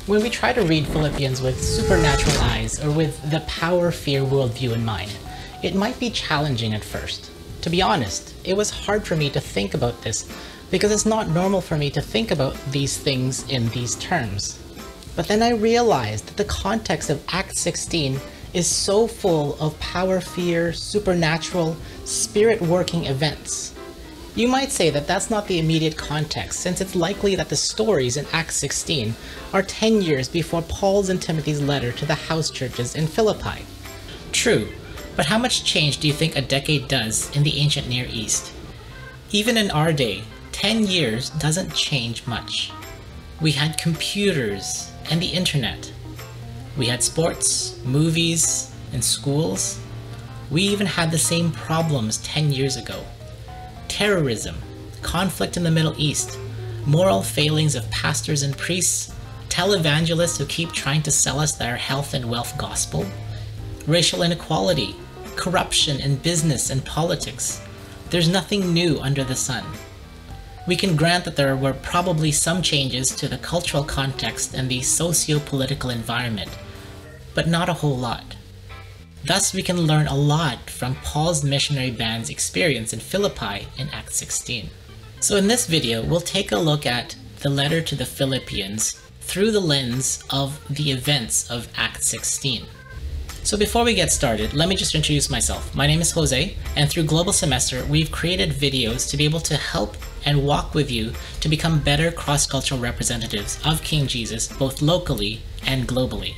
When we try to read Philippians with supernatural eyes or with the power-fear worldview in mind, it might be challenging at first. To be honest, it was hard for me to think about this because it's not normal for me to think about these things in these terms. But then I realized that the context of Acts 16 is so full of power-fear, supernatural, spirit-working events. You might say that that's not the immediate context, since it's likely that the stories in Acts 16 are 10 years before Paul's and Timothy's letter to the house churches in Philippi. True, but how much change do you think a decade does in the ancient Near East? Even in our day, 10 years doesn't change much. We had computers and the internet. We had sports, movies, and schools. We even had the same problems 10 years ago. Terrorism, conflict in the Middle East, moral failings of pastors and priests, televangelists who keep trying to sell us their health and wealth gospel, racial inequality, corruption in business and politics. There's nothing new under the sun. We can grant that there were probably some changes to the cultural context and the socio-political environment, but not a whole lot. Thus, we can learn a lot from Paul's missionary band's experience in Philippi in Acts 16. So in this video, we'll take a look at the letter to the Philippians through the lens of the events of Acts 16. So before we get started, let me just introduce myself. My name is Jose, and through Global Semester, we've created videos to be able to help and walk with you to become better cross-cultural representatives of King Jesus, both locally and globally.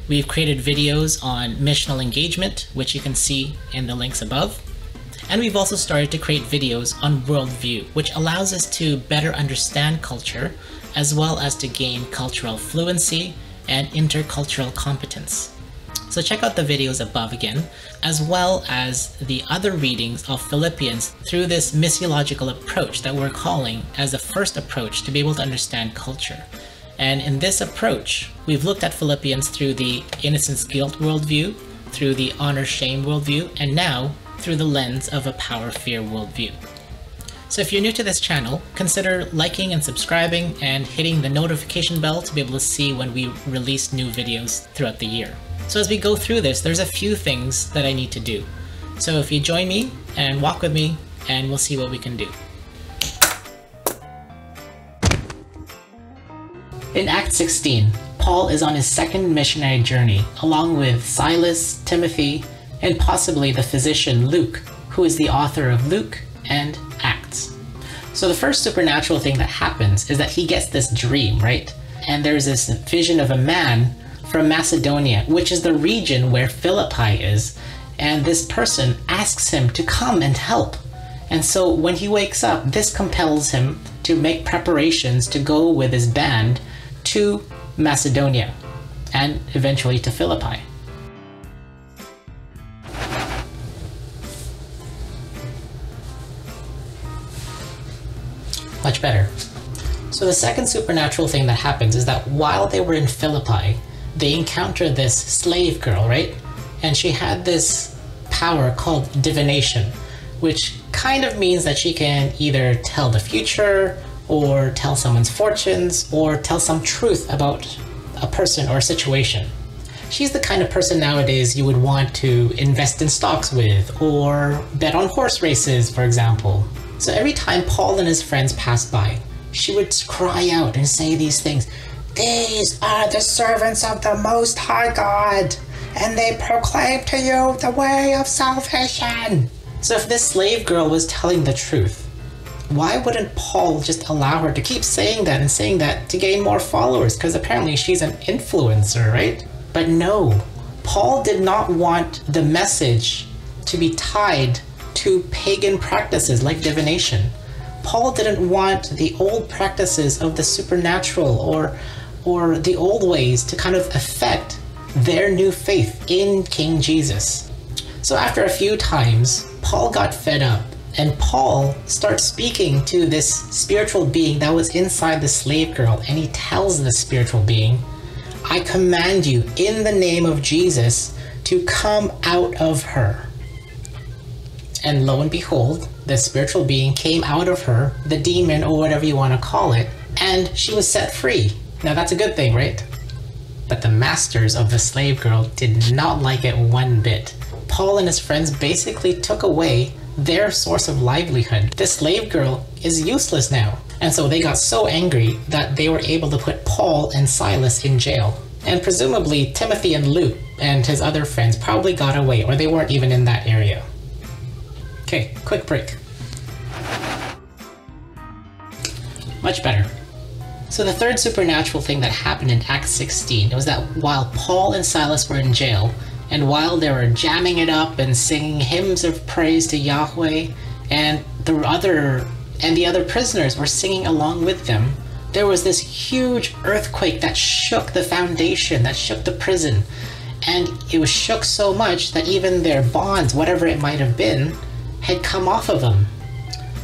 We've created videos on missional engagement, which you can see in the links above. And we've also started to create videos on worldview, which allows us to better understand culture, as well as to gain cultural fluency and intercultural competence. So check out the videos above again, as well as the other readings of Philippians through this missiological approach that we're calling as the first approach to be able to understand culture. And in this approach, we've looked at Philippians through the innocence-guilt worldview, through the honor-shame worldview, and now through the lens of a power-fear worldview. So if you're new to this channel, consider liking and subscribing and hitting the notification bell to be able to see when we release new videos throughout the year. So as we go through this, there's a few things that I need to do. So if you join me and walk with me, and we'll see what we can do. In Acts 16, Paul is on his second missionary journey, along with Silas, Timothy, and possibly the physician Luke, who is the author of Luke and Acts. So the first supernatural thing that happens is that he gets this dream, right? And there's this vision of a man from Macedonia, which is the region where Philippi is, and this person asks him to come and help. And so when he wakes up, this compels him to make preparations to go with his band to Macedonia and eventually to Philippi. Much better. So the second supernatural thing that happens is that while they were in Philippi, they encountered this slave girl, right? And she had this power called divination, which kind of means that she can either tell the future, or tell someone's fortunes, or tell some truth about a person or a situation. She's the kind of person nowadays you would want to invest in stocks with, or bet on horse races, for example. So every time Paul and his friends passed by, she would cry out and say these things. "These are the servants of the Most High God, and they proclaim to you the way of salvation." So if this slave girl was telling the truth, why wouldn't Paul just allow her to keep saying that and saying that to gain more followers? Because apparently she's an influencer, right? But no, Paul did not want the message to be tied to pagan practices like divination. Paul didn't want the old practices of the supernatural or the old ways to kind of affect their new faith in King Jesus. So after a few times, Paul got fed up, and Paul starts speaking to this spiritual being that was inside the slave girl, and he tells the spiritual being, "I command you in the name of Jesus to come out of her." And lo and behold, the spiritual being came out of her, the demon or whatever you want to call it, and she was set free. Now that's a good thing, right? But the masters of the slave girl did not like it one bit. Paul and his friends basically took away their source of livelihood. This slave girl is useless now. And so they got so angry that they were able to put Paul and Silas in jail. And presumably Timothy and Luke and his other friends probably got away, or they weren't even in that area. Okay, quick break. Much better. So the third supernatural thing that happened in Acts 16 was that while Paul and Silas were in jail, and while they were jamming it up and singing hymns of praise to Yahweh, and the other prisoners were singing along with them, there was this huge earthquake that shook the foundation, that shook the prison. And it was shook so much that even their bonds, whatever it might have been, had come off of them.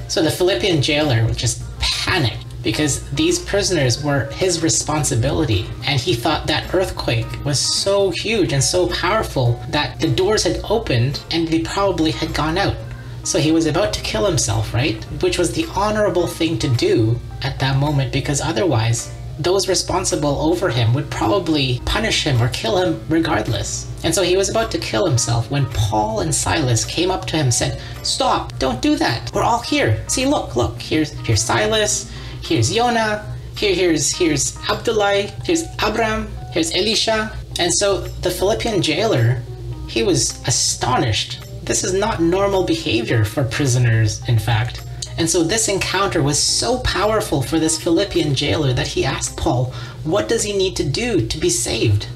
So the Philippian jailer just panicked because these prisoners were his responsibility. And he thought that earthquake was so huge and so powerful that the doors had opened and they probably had gone out. So he was about to kill himself, right? Which was the honorable thing to do at that moment, because otherwise those responsible over him would probably punish him or kill him regardless. And so he was about to kill himself when Paul and Silas came up to him and said, "Stop, don't do that. We're all here. See, look, here's Silas, here's Yonah, here's Abdullah, here's Abram, here's Elisha." And so the Philippian jailer, he was astonished. This is not normal behavior for prisoners, in fact. And so this encounter was so powerful for this Philippian jailer that he asked Paul, what does he need to do to be saved?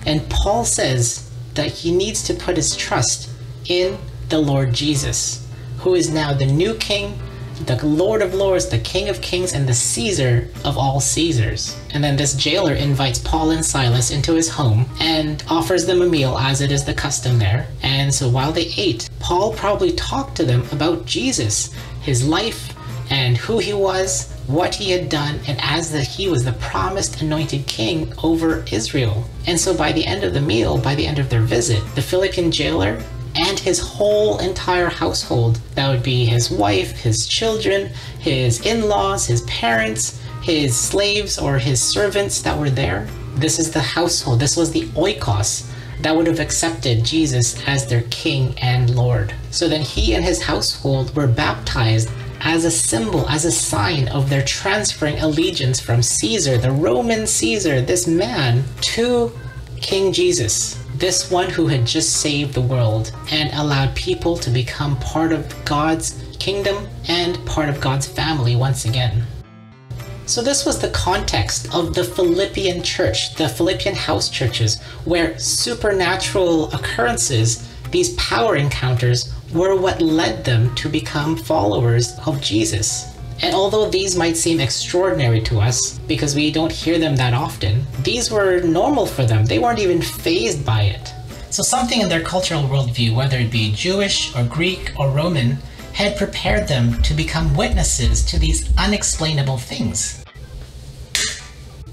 And Paul says that he needs to put his trust in the Lord Jesus, who is now the new king, the Lord of Lords, the King of Kings, and the Caesar of all Caesars. And then this jailer invites Paul and Silas into his home and offers them a meal, as it is the custom there. And so while they ate, Paul probably talked to them about Jesus, his life, and who he was, what he had done, and as that he was the promised anointed king over Israel. And so by the end of the meal, by the end of their visit, the Philippian jailer and his whole entire household, that would be his wife, his children, his in-laws, his parents, his slaves or his servants that were there, this is the household, this was the oikos that would have accepted Jesus as their king and Lord. So then he and his household were baptized as a symbol, as a sign of their transferring allegiance from Caesar, the Roman Caesar, this man, to King Jesus, this one who had just saved the world and allowed people to become part of God's kingdom and part of God's family once again. So this was the context of the Philippian church, the Philippian house churches, where supernatural occurrences, these power encounters, were what led them to become followers of Jesus. And although these might seem extraordinary to us because we don't hear them that often, these were normal for them. They weren't even fazed by it. So something in their cultural worldview, whether it be Jewish or Greek or Roman, had prepared them to become witnesses to these unexplainable things.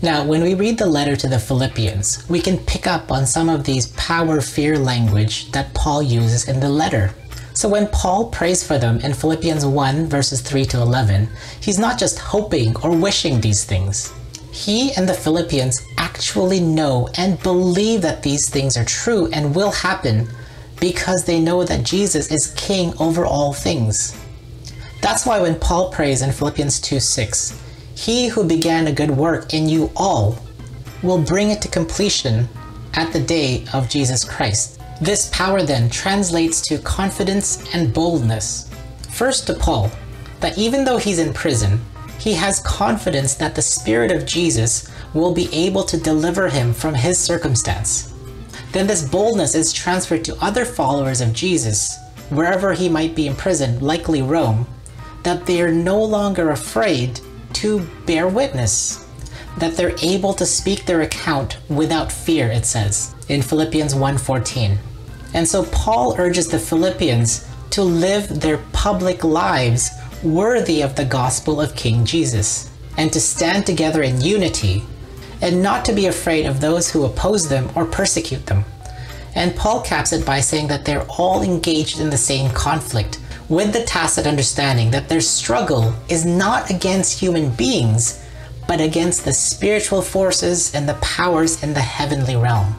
Now, when we read the letter to the Philippians, we can pick up on some of these power-fear language that Paul uses in the letter. So when Paul prays for them in Philippians 1 verses 3 to 11, he's not just hoping or wishing these things. He and the Philippians actually know and believe that these things are true and will happen because they know that Jesus is king over all things. That's why when Paul prays in Philippians 2:6, he who began a good work in you all will bring it to completion at the day of Jesus Christ. This power then translates to confidence and boldness. First to Paul, that even though he's in prison, he has confidence that the Spirit of Jesus will be able to deliver him from his circumstance. Then this boldness is transferred to other followers of Jesus, wherever he might be imprisoned, likely Rome, that they are no longer afraid to bear witness, that they're able to speak their account without fear, it says in Philippians 1:14. And so Paul urges the Philippians to live their public lives worthy of the gospel of King Jesus, and to stand together in unity, and not to be afraid of those who oppose them or persecute them. And Paul caps it by saying that they're all engaged in the same conflict, with the tacit understanding that their struggle is not against human beings, but against the spiritual forces and the powers in the heavenly realm,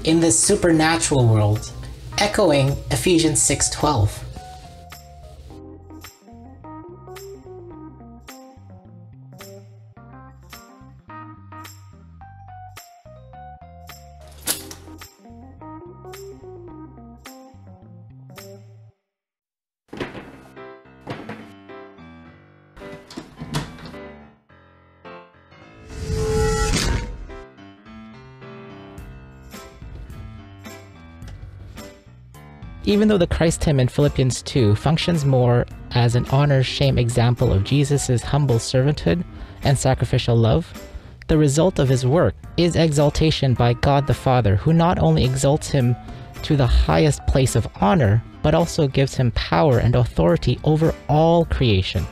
in the supernatural world, echoing Ephesians 6:12. Even though the Christ hymn in Philippians 2 functions more as an honor-shame example of Jesus' humble servanthood and sacrificial love, the result of his work is exaltation by God the Father, who not only exalts him to the highest place of honor, but also gives him power and authority over all creation.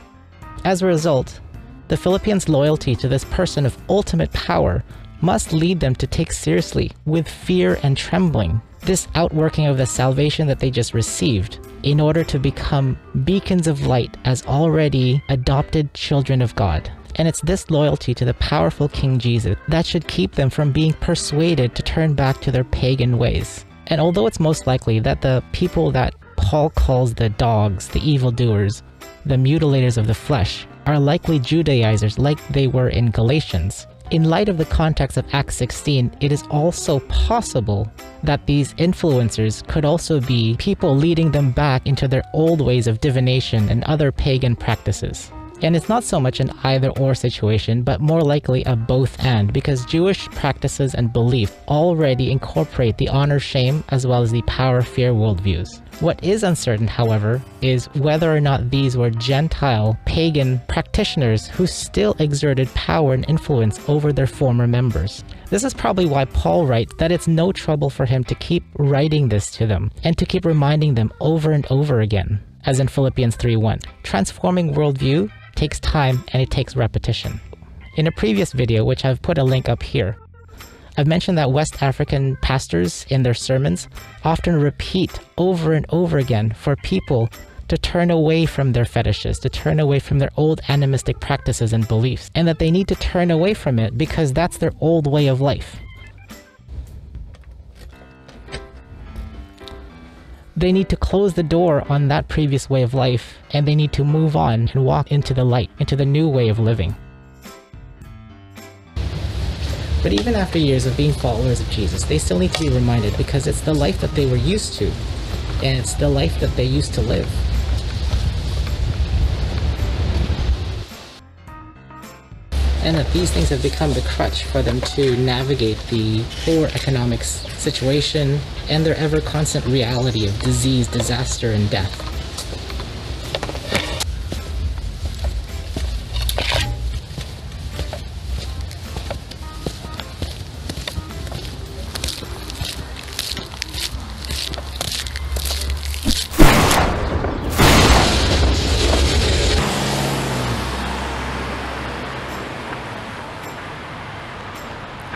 As a result, the Philippians' loyalty to this person of ultimate power must lead them to take seriously, with fear and trembling, this outworking of the salvation that they just received, in order to become beacons of light as already adopted children of God. And it's this loyalty to the powerful King Jesus that should keep them from being persuaded to turn back to their pagan ways. And although it's most likely that the people that Paul calls the dogs, the evildoers, the mutilators of the flesh, are likely Judaizers like they were in Galatians, in light of the context of Acts 16, it is also possible that these influencers could also be people leading them back into their old ways of divination and other pagan practices. And it's not so much an either-or situation, but more likely a both-and, because Jewish practices and belief already incorporate the honor-shame as well as the power-fear worldviews. What is uncertain, however, is whether or not these were Gentile, pagan practitioners who still exerted power and influence over their former members. This is probably why Paul writes that it's no trouble for him to keep writing this to them, and to keep reminding them over and over again, as in Philippians 3:1. Transforming worldview takes time and it takes repetition. In a previous video, which I've put a link up here, I've mentioned that West African pastors in their sermons often repeat over and over again for people to turn away from their fetishes, to turn away from their old animistic practices and beliefs, and that they need to turn away from it because that's their old way of life. They need to close the door on that previous way of life, and they need to move on and walk into the light, into the new way of living. But even after years of being followers of Jesus, they still need to be reminded, because it's the life that they were used to, and it's the life that they used to live. And that these things have become the crutch for them to navigate the poor economic situation and their ever-constant reality of disease, disaster, and death.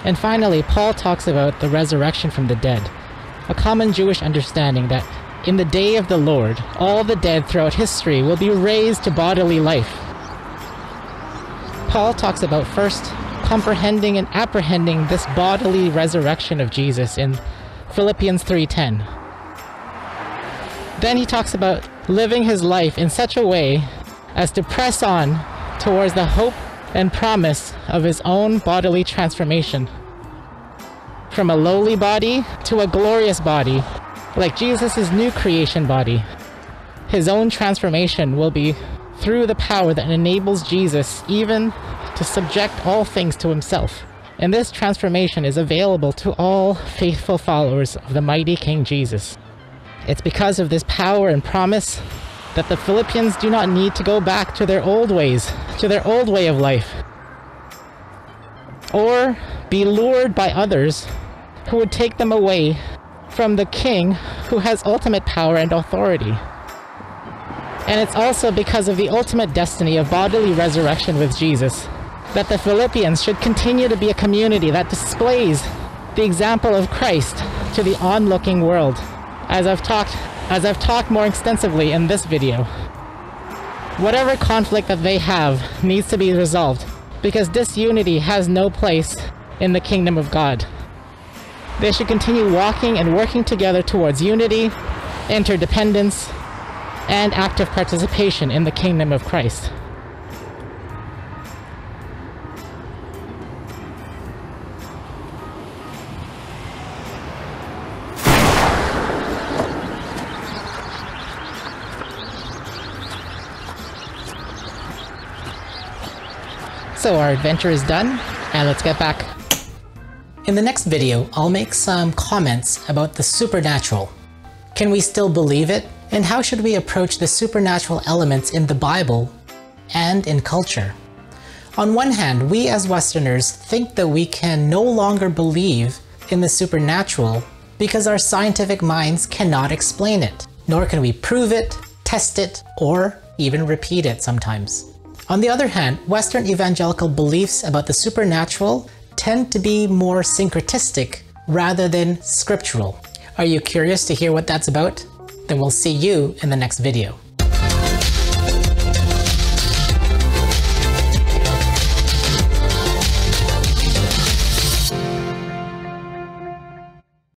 And finally, Paul talks about the resurrection from the dead, a common Jewish understanding that in the day of the Lord, all the dead throughout history will be raised to bodily life. Paul talks about first comprehending and apprehending this bodily resurrection of Jesus in Philippians 3:10. Then he talks about living his life in such a way as to press on towards the hope and promise of his own bodily transformation. From a lowly body to a glorious body, like Jesus' new creation body. His own transformation will be through the power that enables Jesus even to subject all things to himself. And this transformation is available to all faithful followers of the mighty King Jesus. It's because of this power and promise that the Philippians do not need to go back to their old ways, to their old way of life, or be lured by others who would take them away from the King who has ultimate power and authority. And it's also because of the ultimate destiny of bodily resurrection with Jesus that the Philippians should continue to be a community that displays the example of Christ to the onlooking world, as I've talked more extensively in this video. Whatever conflict that they have needs to be resolved, because disunity has no place in the kingdom of God. They should continue walking and working together towards unity, interdependence, and active participation in the kingdom of Christ. So our adventure is done, and let's get back. In the next video, I'll make some comments about the supernatural. Can we still believe it? And how should we approach the supernatural elements in the Bible and in culture? On one hand, we as Westerners think that we can no longer believe in the supernatural because our scientific minds cannot explain it, nor can we prove it, test it, or even repeat it sometimes. On the other hand, Western evangelical beliefs about the supernatural tend to be more syncretistic rather than scriptural. Are you curious to hear what that's about? Then we'll see you in the next video.